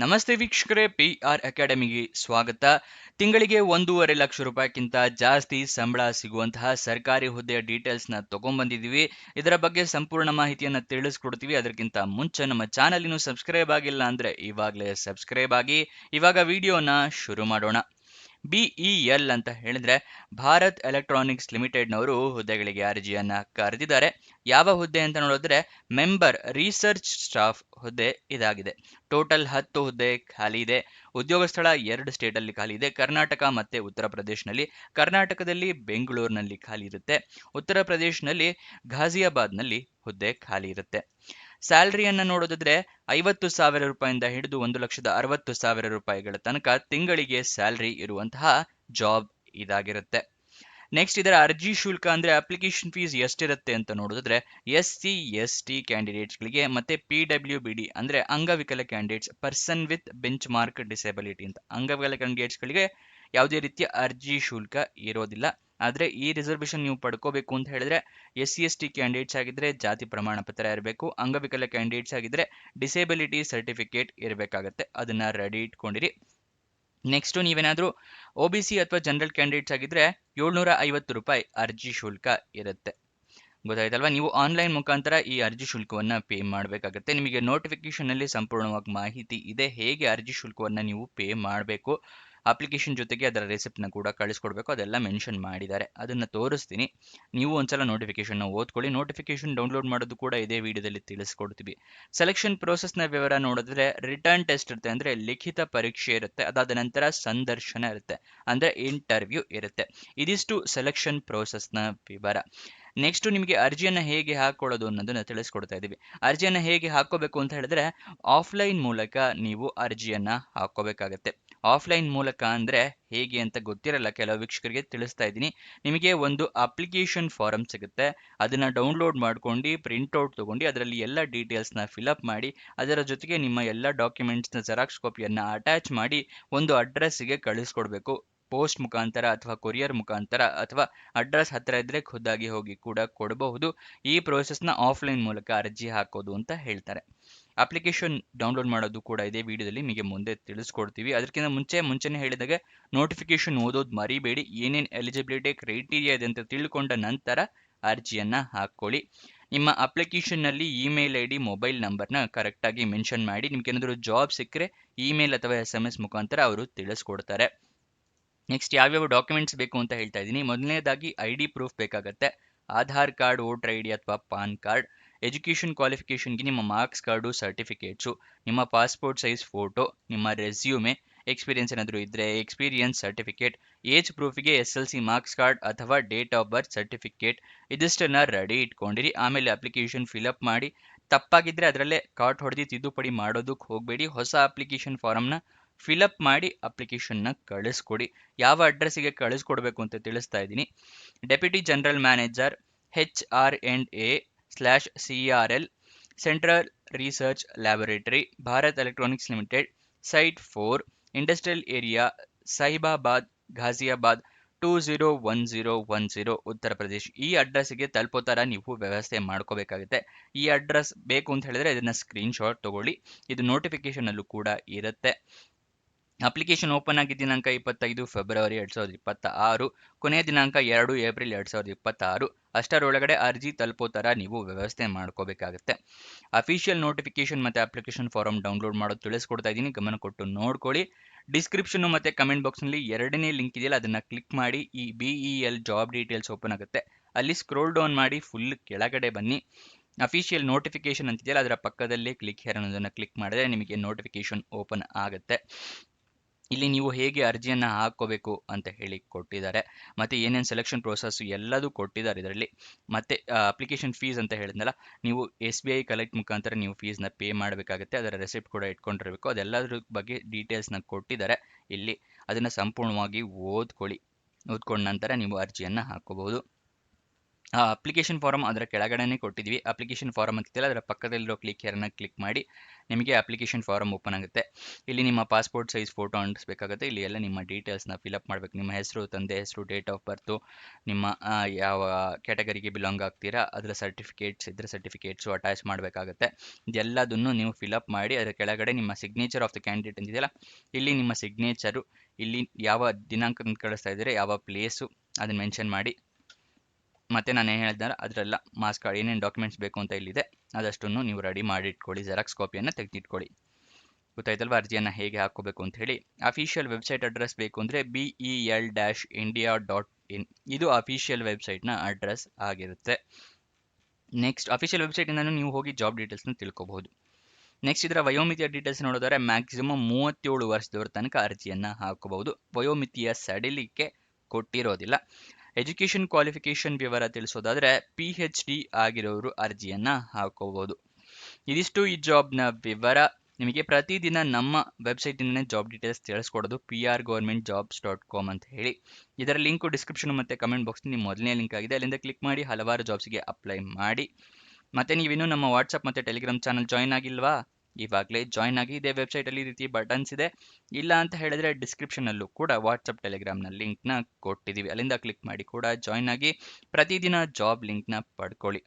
ನಮಸ್ತೆ ವೀಕ್ಷಕರೇ, PR ಅಕಾಡೆಮಿಗೆ ಸ್ವಾಗತ. ತಿಂಗಳಿಗೆ 1.5 ಲಕ್ಷ ರೂಪಾಯಿಗಿಂತ ಜಾಸ್ತಿ ಸಂಬಳ ಸಿಗುವಂತಹ ಸರ್ಕಾರಿ ಹುದ್ದೆಯ ಡೀಟೇಲ್ಸ್ನ ತಗೊಂಡ್ಬಂದಿದ್ದೀವಿ. ಇದರ ಬಗ್ಗೆ ಸಂಪೂರ್ಣ ಮಾಹಿತಿಯನ್ನು ತಿಳಿಸ್ಕೊಡ್ತೀವಿ. ಅದಕ್ಕಿಂತ ಮುಂಚೆ ನಮ್ಮ ಚಾನಲ್ ಇನ್ನು ಸಬ್ಸ್ಕ್ರೈಬ್ ಆಗಿಲ್ಲ ಅಂದರೆ ಇವಾಗಲೇ ಸಬ್ಸ್ಕ್ರೈಬ್ ಆಗಿ. ಇವಾಗ ವಿಡಿಯೋನ ಶುರು ಮಾಡೋಣ. BEL ಅಂತ ಹೇಳಿದ್ರೆ ಭಾರತ್ ಎಲೆಕ್ಟ್ರಾನಿಕ್ಸ್ ಲಿಮಿಟೆಡ್ನವರು ಹುದ್ದೆಗಳಿಗೆ ಅರ್ಜಿಯನ್ನ ಕರೆದಿದ್ದಾರೆ. ಯಾವ ಹುದ್ದೆ ಅಂತ ನೋಡಿದ್ರೆ ಮೆಂಬರ್ ರಿಸರ್ಚ್ ಸ್ಟಾಫ್ ಹುದ್ದೆ ಇದಾಗಿದೆ. ಟೋಟಲ್ 10 ಹುದ್ದೆ ಖಾಲಿ ಇದೆ. ಉದ್ಯೋಗ ಸ್ಥಳ 2 ಸ್ಟೇಟಲ್ಲಿ ಖಾಲಿ ಇದೆ, ಕರ್ನಾಟಕ ಮತ್ತೆ ಉತ್ತರ ಪ್ರದೇಶನಲ್ಲಿ. ಕರ್ನಾಟಕದಲ್ಲಿ ಬೆಂಗಳೂರಿನಲ್ಲಿ ಖಾಲಿ ಇರುತ್ತೆ. ಉತ್ತರ ಪ್ರದೇಶನಲ್ಲಿ ಘಾಜಿಯಾಬಾದ್ನಲ್ಲಿ ಹುದ್ದೆ ಖಾಲಿ ಇರುತ್ತೆ. ಸ್ಯಾಲರಿಯನ್ನ ನೋಡೋದಾದ್ರೆ 50,000 ರೂಪಾಯಿಂದ ಹಿಡಿದು 1,60,000 ರೂಪಾಯಿಗಳ ತನಕ ತಿಂಗಳಿಗೆ ಸ್ಯಾಲರಿ ಇರುವಂತಹ ಜಾಬ್ ಇದಾಗಿರುತ್ತೆ. ನೆಕ್ಸ್ಟ್ ಇದರ ಅರ್ಜಿ ಶುಲ್ಕ ಅಂದ್ರೆ ಅಪ್ಲಿಕೇಶನ್ ಫೀಸ್ ಎಷ್ಟಿರುತ್ತೆ ಅಂತ ನೋಡಿದ್ರೆ SC ST ಕ್ಯಾಂಡಿಡೇಟ್ಸ್ಗಳಿಗೆ ಮತ್ತೆ PWBD ಅಂದ್ರೆ ಅಂಗವಿಕಲ candidates, person with bench mark disability ಅಂತ ಅಂಗವಿಕಲ ಕ್ಯಾಂಡಿಡೇಟ್ಸ್ಗಳಿಗೆ ಯಾವುದೇ ರೀತಿಯ ಅರ್ಜಿ ಶುಲ್ಕ ಇರೋದಿಲ್ಲ. ಆದರೆ ಈ ರಿಸರ್ವೇಶನ್ ನೀವು ಪಡ್ಕೋಬೇಕು ಅಂತ ಹೇಳಿದ್ರೆ SC ST ಕ್ಯಾಂಡಿಡೇಟ್ಸ್ ಆಗಿದ್ರೆ ಜಾತಿ ಪ್ರಮಾಣ ಪತ್ರ ಇರಬೇಕು. ಅಂಗವಿಕಲ ಕ್ಯಾಂಡಿಡೇಟ್ಸ್ ಆಗಿದ್ರೆ ಡಿಸೆಬಿಲಿಟಿ ಸರ್ಟಿಫಿಕೇಟ್ ಇರಬೇಕಾಗತ್ತೆ. ಅದನ್ನ ರೆಡಿ ಇಟ್ಕೊಂಡಿರಿ. ನೆಕ್ಸ್ಟ್ ನೀವೇನಾದರೂ OBC ಅಥವಾ ಜನರಲ್ ಕ್ಯಾಂಡಿಡೇಟ್ಸ್ ಆಗಿದ್ರೆ 750 ರೂಪಾಯಿ ಅರ್ಜಿ ಶುಲ್ಕ ಇರುತ್ತೆ. ಗೊತ್ತಾಯ್ತಲ್ವಾ? ನೀವು ಆನ್ಲೈನ್ ಮುಖಾಂತರ ಈ ಅರ್ಜಿ ಶುಲ್ಕವನ್ನ ಪೇ ಮಾಡಬೇಕಾಗುತ್ತೆ. ನಿಮಗೆ ನೋಟಿಫಿಕೇಶನ್ ಅಲ್ಲಿ ಸಂಪೂರ್ಣವಾಗಿ ಮಾಹಿತಿ ಇದೆ, ಹೇಗೆ ಅರ್ಜಿ ಶುಲ್ಕವನ್ನ ನೀವು ಪೇ ಮಾಡಬೇಕು. ಅಪ್ಲಿಕೇಶನ್ ಜೊತೆಗೆ ಅದರ ರೆಸಿಪ್ಟ್ನ ಕೂಡ ಕಳಿಸ್ಕೊಡ್ಬೇಕು. ಅದೆಲ್ಲ ಮೆನ್ಷನ್ ಮಾಡಿದ್ದಾರೆ, ಅದನ್ನ ತೋರಿಸ್ತೀನಿ. ನೀವು ಒಂದ್ಸಲ ನೋಟಿಫಿಕೇಶನ್ ಓದ್ಕೊಳ್ಳಿ. ನೋಟಿಫಿಕೇಶನ್ ಡೌನ್ಲೋಡ್ ಮಾಡೋದು ಕೂಡ ಇದೇ ವಿಡಿಯೋದಲ್ಲಿ ತಿಳಿಸ್ಕೊಡ್ತೀವಿ. ಸೆಲೆಕ್ಷನ್ ಪ್ರೋಸೆಸ್ನ ವಿವರ ನೋಡಿದ್ರೆ ರಿಟರ್ನ್ ಟೆಸ್ಟ್ ಇರುತ್ತೆ, ಅಂದ್ರೆ ಲಿಖಿತ ಪರೀಕ್ಷೆ ಇರುತ್ತೆ. ಅದಾದ ನಂತರ ಸಂದರ್ಶನ ಇರುತ್ತೆ, ಅಂದ್ರೆ ಇಂಟರ್ವ್ಯೂ ಇರುತ್ತೆ. ಇದಿಷ್ಟು ಸೆಲೆಕ್ಷನ್ ಪ್ರೋಸೆಸ್ನ ವಿವರ. ನೆಕ್ಸ್ಟ್ ನಿಮಗೆ ಅರ್ಜಿಯನ್ನು ಹೇಗೆ ಹಾಕೊಳ್ಳೋದು ಅನ್ನೋದನ್ನ ತಿಳಿಸ್ಕೊಡ್ತಾ ಇದ್ದೀವಿ. ಅರ್ಜಿಯನ್ನು ಹೇಗೆ ಹಾಕೋಬೇಕು ಅಂತ ಹೇಳಿದ್ರೆ ಆಫ್ಲೈನ್ ಮೂಲಕ ನೀವು ಅರ್ಜಿಯನ್ನ ಹಾಕೋಬೇಕಾಗತ್ತೆ. ಆಫ್ಲೈನ್ ಮೂಲಕ ಅಂದ್ರೆ ಹೇಗೆ ಅಂತ ಗೊತ್ತಿರಲ್ಲ ಕೆಲವು ವೀಕ್ಷಕರಿಗೆ, ತಿಳಿಸ್ತಾ ಇದ್ದೀನಿ. ನಿಮಗೆ ಒಂದು ಅಪ್ಲಿಕೇಶನ್ ಫಾರಂ ಸಿಗುತ್ತೆ, ಅದನ್ನ ಡೌನ್ಲೋಡ್ ಮಾಡ್ಕೊಂಡು ಪ್ರಿಂಟ್ಔಟ್ ತಗೊಂಡು ಅದರಲ್ಲಿ ಎಲ್ಲ ಡೀಟೇಲ್ಸ್ನ ಫಿಲಪ್ ಮಾಡಿ ಅದರ ಜೊತೆಗೆ ನಿಮ್ಮ ಎಲ್ಲ ಡಾಕ್ಯುಮೆಂಟ್ಸ್ನ ಜೆರಾಕ್ಸ್ ಕಾಪಿಯನ್ನ ಅಟ್ಯಾಚ್ ಮಾಡಿ ಒಂದು ಅಡ್ರೆಸ್ಸಿಗೆ ಕಳಿಸ್ಕೊಡ್ಬೇಕು. ಪೋಸ್ಟ್ ಮುಖಾಂತರ ಅಥವಾ ಕೊರಿಯರ್ ಮುಖಾಂತರ ಅಥವಾ ಅಡ್ರೆಸ್ ಹತ್ತಿರ ಇದ್ರೆ ಖುದ್ದಾಗಿ ಹೋಗಿ ಕೂಡ ಕೊಡಬಹುದು. ಈ ಪ್ರೋಸೆಸ್ನ ಆಫ್ಲೈನ್ ಮೂಲಕ ಅರ್ಜಿ ಹಾಕೋದು ಅಂತ ಹೇಳ್ತಾರೆ. ಅಪ್ಲಿಕೇಶನ್ ಡೌನ್ಲೋಡ್ ಮಾಡೋದು ಕೂಡ ಇದೇ ವಿಡಿಯೋದಲ್ಲಿ ನಿಮಗೆ ಮುಂದೆ ತಿಳಿಸ್ಕೊಡ್ತೀವಿ. ಅದಕ್ಕಿಂತ ಮುಂಚೆನೇ ಹೇಳಿದಾಗೆ ನೋಟಿಫಿಕೇಶನ್ ಓದೋದು ಮರಿಬೇಡಿ. ಏನೇನು ಎಲಿಜಿಬಿಲಿಟಿ ಕ್ರೈಟೀರಿಯಾ ಇದೆ ಅಂತ ತಿಳ್ಕೊಂಡ ನಂತರ ಅರ್ಜಿಯನ್ನ ಹಾಕೊಳ್ಳಿ. ನಿಮ್ಮ ಅಪ್ಲಿಕೇಶನ್ನಲ್ಲಿ ಇಮೇಲ್ ID, ಮೊಬೈಲ್ ನಂಬರ್ನ ಕರೆಕ್ಟಾಗಿ ಮೆನ್ಷನ್ ಮಾಡಿ. ನಿಮ್ಗೆ ಏನಾದರೂ ಜಾಬ್ ಸಿಕ್ಕರೆ ಇಮೇಲ್ ಅಥವಾ SMS ಮುಖಾಂತರ ಅವರು ತಿಳಿಸ್ಕೊಡ್ತಾರೆ. ನೆಕ್ಸ್ಟ್ ಯಾವ್ಯಾವ ಡಾಕ್ಯುಮೆಂಟ್ಸ್ ಬೇಕು ಅಂತ ಹೇಳ್ತಾ ಇದ್ದೀನಿ. ಮೊದಲನೇದಾಗಿ ID ಪ್ರೂಫ್ ಬೇಕಾಗತ್ತೆ. ಆಧಾರ್ ಕಾರ್ಡ್, ವೋಟರ್ ID ಅಥವಾ ಪಾನ್ ಕಾರ್ಡ್. ಎಜುಕೇಷನ್ ಕ್ವಾಲಿಫಿಕೇಷನ್ಗೆ ನಿಮ್ಮ ಮಾರ್ಕ್ಸ್ ಕಾರ್ಡು, ಸರ್ಟಿಫಿಕೇಟ್ಸು, ನಿಮ್ಮ ಪಾಸ್ಪೋರ್ಟ್ ಸೈಜ್ ಫೋಟೋ, ನಿಮ್ಮ ರೆಸ್ಯೂಮೆ, ಎಕ್ಸ್ಪೀರಿಯನ್ಸ್ ಏನಾದರೂ ಇದ್ದರೆ ಎಕ್ಸ್ಪೀರಿಯನ್ಸ್ ಸರ್ಟಿಫಿಕೇಟ್, ಏಜ್ ಪ್ರೂಫಿಗೆ SLC ಮಾರ್ಕ್ಸ್ ಕಾರ್ಡ್ ಅಥವಾ ಡೇಟ್ ಆಫ್ ಬರ್ತ್ ಸರ್ಟಿಫಿಕೇಟ್. ಇದಿಷ್ಟನ್ನ ರೆಡಿ ಇಟ್ಕೊಂಡಿರಿ. ಆಮೇಲೆ ಅಪ್ಲಿಕೇಶನ್ ಫಿಲಪ್ ಮಾಡಿ. ತಪ್ಪಾಗಿದ್ರೆ ಅದರಲ್ಲೇ ಕಾಟ್ ಹೊಡೆದು ತಿದ್ದುಪಡಿ ಮಾಡೋದಕ್ಕೆ ಹೋಗಬೇಡಿ. ಹೊಸ ಅಪ್ಲಿಕೇಶನ್ ಫಾರಮ್ನ ಫಿಲಪ್ ಮಾಡಿ ಅಪ್ಲಿಕೇಶನ್ನ ಕಳಿಸ್ಕೊಡಿ. ಯಾವ ಅಡ್ರೆಸ್ಸಿಗೆ ಕಳಿಸ್ಕೊಡ್ಬೇಕು ಅಂತ ತಿಳಿಸ್ತಾ ಇದ್ದೀನಿ. Deputy general manager HR&A/CRL, central research laboratory, Bharat Electronics Limited, site 4, industrial area, Sahibabad, Ghaziabad 201010, Uttar Pradesh. ಈ ಅಡ್ರೆಸ್ಸಿಗೆ ತಲುಪೋ ಥರ ನೀವು ವ್ಯವಸ್ಥೆ ಮಾಡ್ಕೋಬೇಕಾಗುತ್ತೆ. ಈ ಅಡ್ರೆಸ್ ಬೇಕು ಅಂತ ಹೇಳಿದ್ರೆ ಇದನ್ನ ಸ್ಕ್ರೀನ್ಶಾಟ್ ತಗೊಳ್ಳಿ. ಇದು ನೋಟಿಫಿಕೇಶನ್ ಅಲ್ಲೂ ಕೂಡ ಇರುತ್ತೆ. ಅಪ್ಲಿಕೇಶನ್ ಓಪನ್ ಆಗಿ ದಿನಾಂಕ 25 ಫೆಬ್ರವರಿ 2026, ಕೊನೆಯ ದಿನಾಂಕ 2 ಏಪ್ರಿಲ್ 2026. ಅಷ್ಟರೊಳಗಡೆ ಅರ್ಜಿ ತಲುಪೋ ಥರ ನೀವು ವ್ಯವಸ್ಥೆ ಮಾಡ್ಕೋಬೇಕಾಗತ್ತೆ. ಅಫಿಷಿಯಲ್ ನೋಟಿಫಿಕೇಶನ್ ಮತ್ತು ಅಪ್ಲಿಕೇಶನ್ ಫಾರಂ ಡೌನ್ಲೋಡ್ ಮಾಡೋದು ತಿಳಿಸ್ಕೊಡ್ತಾ ಇದ್ದೀನಿ, ಗಮನ ಕೊಟ್ಟು ನೋಡ್ಕೊಳ್ಳಿ. ಡಿಸ್ಕ್ರಿಪ್ಷನ್ ಮತ್ತು ಕಮೆಂಟ್ ಬಾಕ್ಸ್ನಲ್ಲಿ 2ನೇ ಲಿಂಕ್ ಇದೆಯಲ್ಲ ಅದನ್ನು ಕ್ಲಿಕ್ ಮಾಡಿ. ಈ BEL ಜಾಬ್ ಡೀಟೇಲ್ಸ್ ಓಪನ್ ಆಗುತ್ತೆ. ಅಲ್ಲಿ ಸ್ಕ್ರೋಲ್ ಡೌನ್ ಮಾಡಿ ಫುಲ್ ಕೆಳಗಡೆ ಬನ್ನಿ. ಅಫಿಷಿಯಲ್ ನೋಟಿಫಿಕೇಶನ್ ಅಂತಿದೆಯಲ್ಲ ಅದರ ಪಕ್ಕದಲ್ಲೇ ಕ್ಲಿಕ್ ಹೇರ್ ಅನ್ನೋದನ್ನು ಕ್ಲಿಕ್ ಮಾಡಿದ್ರೆ ನಿಮಗೆ ನೋಟಿಫಿಕೇಶನ್ ಓಪನ್ ಆಗುತ್ತೆ. ಇಲ್ಲಿ ನೀವು ಹೇಗೆ ಅರ್ಜಿಯನ್ನು ಹಾಕೋಬೇಕು ಅಂತ ಹೇಳಿ ಕೊಟ್ಟಿದ್ದಾರೆ, ಮತ್ತು ಏನೇನು ಸೆಲೆಕ್ಷನ್ ಪ್ರೋಸೆಸ್ ಎಲ್ಲದೂ ಕೊಟ್ಟಿದ್ದಾರೆ ಇದರಲ್ಲಿ. ಮತ್ತು ಅಪ್ಲಿಕೇಶನ್ ಫೀಸ್ ಅಂತ ಹೇಳಿದ್ನಲ್ಲ, ನೀವು SBI ಕಲೆಕ್ಟ್ ಮುಖಾಂತರ ನೀವು ಫೀಸ್ನ ಪೇ ಮಾಡಬೇಕಾಗುತ್ತೆ. ಅದರ ರೆಸಿಪ್ಟ್ ಕೂಡ ಇಟ್ಕೊಂಡಿರಬೇಕು. ಅದೆಲ್ಲದ್ರ ಬಗ್ಗೆ ಡೀಟೇಲ್ಸ್ನ ಕೊಟ್ಟಿದ್ದಾರೆ ಇಲ್ಲಿ. ಅದನ್ನು ಸಂಪೂರ್ಣವಾಗಿ ಓದ್ಕೊಳ್ಳಿ. ಓದ್ಕೊಂಡ ನಂತರ ನೀವು ಅರ್ಜಿಯನ್ನು ಹಾಕೋಬಹುದು. ಅಪ್ಲಿಕೇಶನ್ ಫಾರಮ್ ಅದರ ಕೆಳಗಡೆನೇ ಕೊಟ್ಟಿದ್ವಿ. ಅಪ್ಲಿಕೇಶನ್ ಫಾರಮ್ ಅಂತಿದೆಯಲ್ಲ ಅದರ ಪಕ್ಕದಲ್ಲಿರೋ ಕ್ಲಿಕ್ ಹೇರನ್ನ ಕ್ಲಿಕ್ ಮಾಡಿ ನಿಮಗೆ ಅಪ್ಲಿಕೇಶನ್ ಫಾರಮ್ ಓಪನ್ ಆಗುತ್ತೆ. ಇಲ್ಲಿ ನಿಮ್ಮ ಪಾಸ್ಪೋರ್ಟ್ ಸೈಜ್ ಫೋಟೋ ಅಂಟಿಸ್ಬೇಕಾಗುತ್ತೆ. ಇಲ್ಲಿ ಎಲ್ಲ ನಿಮ್ಮ ಡೀಟೇಲ್ಸ್ನ ಫಿಲಪ್ ಮಾಡಬೇಕು. ನಿಮ್ಮ ಹೆಸರು, ತಂದೆ ಹೆಸರು, ಡೇಟ್ ಆಫ್ ಬರ್ತು, ನಿಮ್ಮ ಯಾವ ಕ್ಯಾಟಗರಿಗೆ ಬಿಲಾಂಗ್ ಆಗ್ತೀರಾ ಅದರ ಸರ್ಟಿಫಿಕೇಟ್ಸ್ ಇದ್ರೆ ಸರ್ಟಿಫಿಕೇಟ್ಸು ಅಟ್ಯಾಚ್ ಮಾಡಬೇಕಾಗುತ್ತೆ. ಇದೆಲ್ಲದನ್ನು ನೀವು ಫಿಲಪ್ ಮಾಡಿ ಅದರ ಕೆಳಗಡೆ ನಿಮ್ಮ ಸಿಗ್ನೇಚರ್ ಆಫ್ ದ ಕ್ಯಾಂಡಿಡೇಟ್ ಅಂತಿದೆಯಲ್ಲ ಇಲ್ಲಿ ನಿಮ್ಮ ಸಿಗ್ನೇಚರು, ಇಲ್ಲಿ ಯಾವ ದಿನಾಂಕ ಕಳಿಸ್ತಾ ಇದ್ದೀರಾ, ಯಾವ ಪ್ಲೇಸು ಅದನ್ನು ಮೆನ್ಷನ್ ಮಾಡಿ. ಮತ್ತೆ ನಾನು ಏನು ಹೇಳಿದ್ನಲ್ಲ ಅದರೆಲ್ಲ ಮಾಸ್ ಕಾರ್ಡ್ ಏನೇನು ಡಾಕ್ಯುಮೆಂಟ್ಸ್ ಬೇಕು ಅಂತ ಇಲ್ಲಿದೆ ಅದಷ್ಟನ್ನು ನೀವು ರೆಡಿ ಮಾಡಿ ಇಟ್ಕೊಳ್ಳಿ. ಜೆರಾಕ್ಸ್ ಕಾಪಿಯನ್ನು ತೆಗೆದಿಟ್ಕೊಳ್ಳಿ. ಗೊತ್ತಾಯ್ತಲ್ವ ಅರ್ಜಿಯನ್ನು ಹೇಗೆ ಹಾಕೋಬೇಕು ಅಂತ ಹೇಳಿ. ಅಫಿಷಿಯಲ್ ವೆಬ್ಸೈಟ್ ಅಡ್ರೆಸ್ ಬೇಕು ಅಂದರೆ BEL-India.in ಇದು ಅಫಿಷಿಯಲ್ ವೆಬ್ಸೈಟ್ನ ಅಡ್ರೆಸ್ ಆಗಿರುತ್ತೆ. ನೆಕ್ಸ್ಟ್ ಅಫಿಷಿಯಲ್ ವೆಬ್ಸೈಟಿಂದನೂ ನೀವು ಹೋಗಿ ಜಾಬ್ ಡೀಟೇಲ್ಸ್ನ ತಿಳ್ಕೊಬಹುದು. ನೆಕ್ಸ್ಟ್ ಇದರ ವಯೋಮಿತಿಯ ಡೀಟೇಲ್ಸ್ ನೋಡಿದರೆ ಮ್ಯಾಕ್ಸಿಮಮ್ 37 ವರ್ಷದವರ ತನಕ ಅರ್ಜಿಯನ್ನು ಹಾಕಬಹುದು. ವಯೋಮಿತಿಯ ಸಡಿಲಿಕೆ ಕೊಟ್ಟಿರೋದಿಲ್ಲ. ಎಜುಕೇಷನ್ ಕ್ವಾಲಿಫಿಕೇಷನ್ ವಿವರ ತಿಳಿಸೋದಾದರೆ PhD ಆಗಿರೋರು ಅರ್ಜಿಯನ್ನು ಹಾಕೋಬಹುದು. ಇದಿಷ್ಟು ಈ ಜಾಬ್ನ ವಿವರ. ನಿಮಗೆ ಪ್ರತಿದಿನ ನಮ್ಮ ವೆಬ್ಸೈಟಿಂದನೇ ಜಾಬ್ ಡೀಟೇಲ್ಸ್ ತಿಳಿಸ್ಕೊಡೋದು prgovernmentjobs.com ಅಂತ ಹೇಳಿ. ಇದರ ಲಿಂಕು ಡಿಸ್ಕ್ರಿಪ್ಷನ್ ಮತ್ತು ಕಮೆಂಟ್ ಬಾಕ್ಸ್ ನಿಮ್ಮ ಮೊದಲನೇ ಲಿಂಕ್ ಆಗಿದೆ. ಅಲ್ಲಿಂದ ಕ್ಲಿಕ್ ಮಾಡಿ ಹಲವಾರು ಜಾಬ್ಸ್ಗೆ ಅಪ್ಲೈ ಮಾಡಿ. ಮತ್ತೆ ನೀವಿನ್ನೂ ನಮ್ಮ ವಾಟ್ಸಪ್ ಮತ್ತು ಟೆಲಿಗ್ರಾಮ್ ಚಾನಲ್ ಜಾಯ್ನ್ ಆಗಿಲ್ವಾ? ಇವಾಗಲೇ ಜಾಯ್ನ್ ಆಗಿ. ಇದೇ ವೆಬ್ಸೈಟಲ್ಲಿ ಈ ರೀತಿ ಬಟನ್ಸ್ ಇದೆ. ಇಲ್ಲ ಅಂತ ಹೇಳಿದ್ರೆ ಡಿಸ್ಕ್ರಿಪ್ಷನಲ್ಲೂ ಕೂಡ ವಾಟ್ಸಪ್ ಟೆಲಿಗ್ರಾಮ್ನ ಲಿಂಕ್ನ ಕೊಟ್ಟಿದ್ದೀವಿ. ಅಲ್ಲಿಂದ ಕ್ಲಿಕ್ ಮಾಡಿ ಕೂಡ ಜಾಯ್ನ್ ಆಗಿ ಪ್ರತಿದಿನ ಜಾಬ್ ಲಿಂಕ್ನ ಪಡ್ಕೊಳ್ಳಿ.